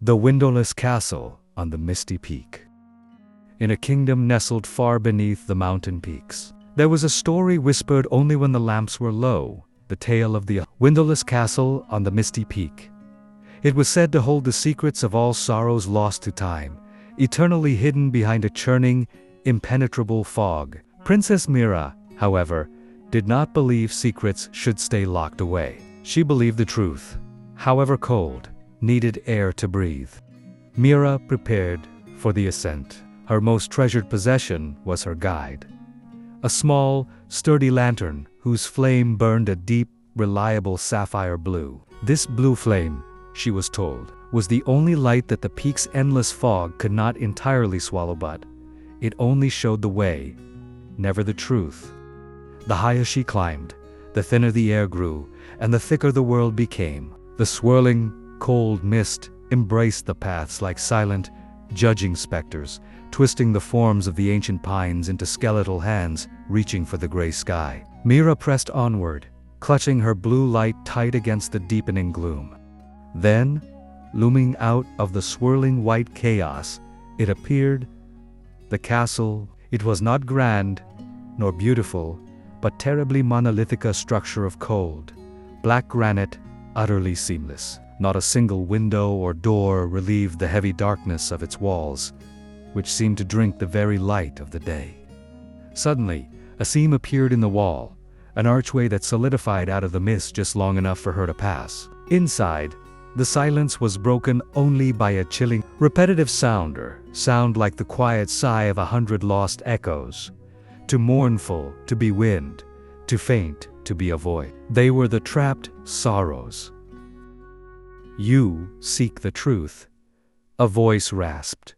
The Windowless Castle on the Misty Peak. In a kingdom nestled far beneath the mountain peaks, there was a story whispered only when the lamps were low, the tale of the Windowless Castle on the Misty Peak. It was said to hold the secrets of all sorrows lost to time, eternally hidden behind a churning, impenetrable fog. Princess Mira, however, did not believe secrets should stay locked away. She believed the truth, however cold, needed air to breathe. Mira prepared for the ascent. Her most treasured possession was her guide. A small, sturdy lantern whose flame burned a deep, reliable sapphire blue. This blue flame, she was told, was the only light that the peak's endless fog could not entirely swallow, but it only showed the way, never the truth. The higher she climbed, the thinner the air grew, and the thicker the world became. The swirling, cold mist embraced the paths like silent, judging specters, twisting the forms of the ancient pines into skeletal hands reaching for the gray sky. Mira pressed onward, clutching her blue light tight against the deepening gloom. Then, looming out of the swirling white chaos, it appeared. The castle. It was not grand, nor beautiful, but terribly monolithic, a structure of cold, black granite, utterly seamless. Not a single window or door relieved the heavy darkness of its walls, which seemed to drink the very light of the day. Suddenly, a seam appeared in the wall, an archway that solidified out of the mist just long enough for her to pass. Inside, the silence was broken only by a chilling, repetitive sound like the quiet sigh of 100 lost echoes. Too mournful to be wind, too faint to be a voice. They were the trapped sorrows. "You seek the truth," a voice rasped,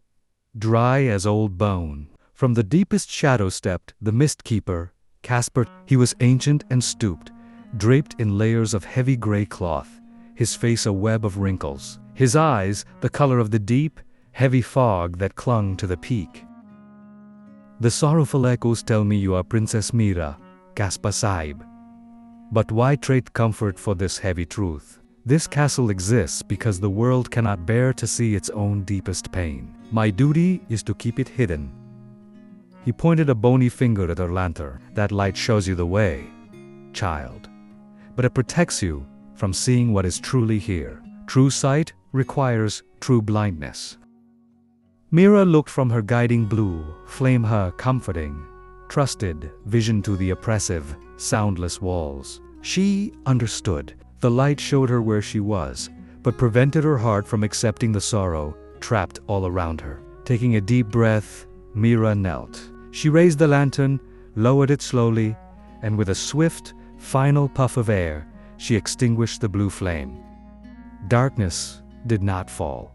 dry as old bone. From the deepest shadow stepped the mist keeper, Casper. He was ancient and stooped, draped in layers of heavy gray cloth, his face a web of wrinkles, his eyes the color of the deep, heavy fog that clung to the peak. "The sorrowful echoes tell me you are Princess Mira, Casper Sahib. But why trade comfort for this heavy truth? This castle exists because the world cannot bear to see its own deepest pain. My duty is to keep it hidden." He pointed a bony finger at her lantern. "That light shows you the way, child. But it protects you from seeing what is truly here. True sight requires true blindness." Mira looked from her guiding blue flame, her comforting, trusted vision to the oppressive, soundless walls. She understood. The light showed her where she was, but prevented her heart from accepting the sorrow trapped all around her. Taking a deep breath, Mira knelt. She raised the lantern, lowered it slowly, and with a swift, final puff of air, she extinguished the blue flame. Darkness did not fall.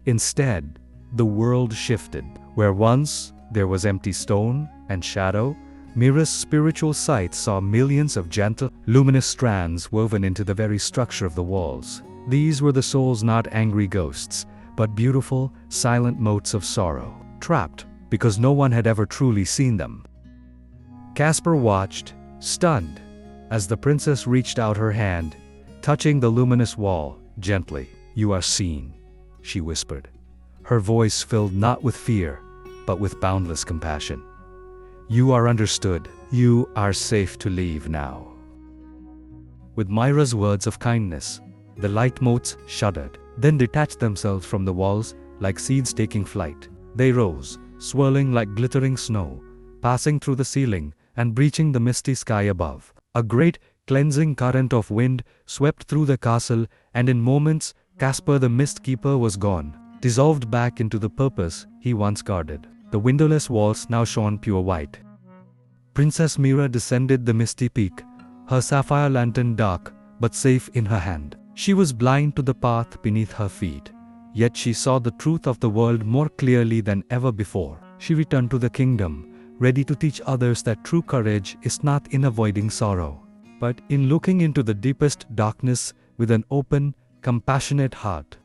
Instead, the world shifted. Where once there was empty stone and shadow, Mira's spiritual sight saw millions of gentle, luminous strands woven into the very structure of the walls. These were the soul's not angry ghosts, but beautiful, silent motes of sorrow, trapped because no one had ever truly seen them. Casper watched, stunned, as the princess reached out her hand, touching the luminous wall gently. "You are seen," she whispered, her voice filled not with fear, but with boundless compassion. "You are understood. You are safe to leave now." With Mira's words of kindness, the light motes shuddered, then detached themselves from the walls like seeds taking flight. They rose, swirling like glittering snow, passing through the ceiling and breaching the misty sky above. A great, cleansing current of wind swept through the castle, and in moments, Casper the Mist Keeper was gone, dissolved back into the purpose he once guarded. The windowless walls now shone pure white. Princess Mira descended the misty peak, her sapphire lantern dark but safe in her hand. She was blind to the path beneath her feet, yet she saw the truth of the world more clearly than ever before. She returned to the kingdom, ready to teach others that true courage is not in avoiding sorrow, but in looking into the deepest darkness with an open, compassionate heart.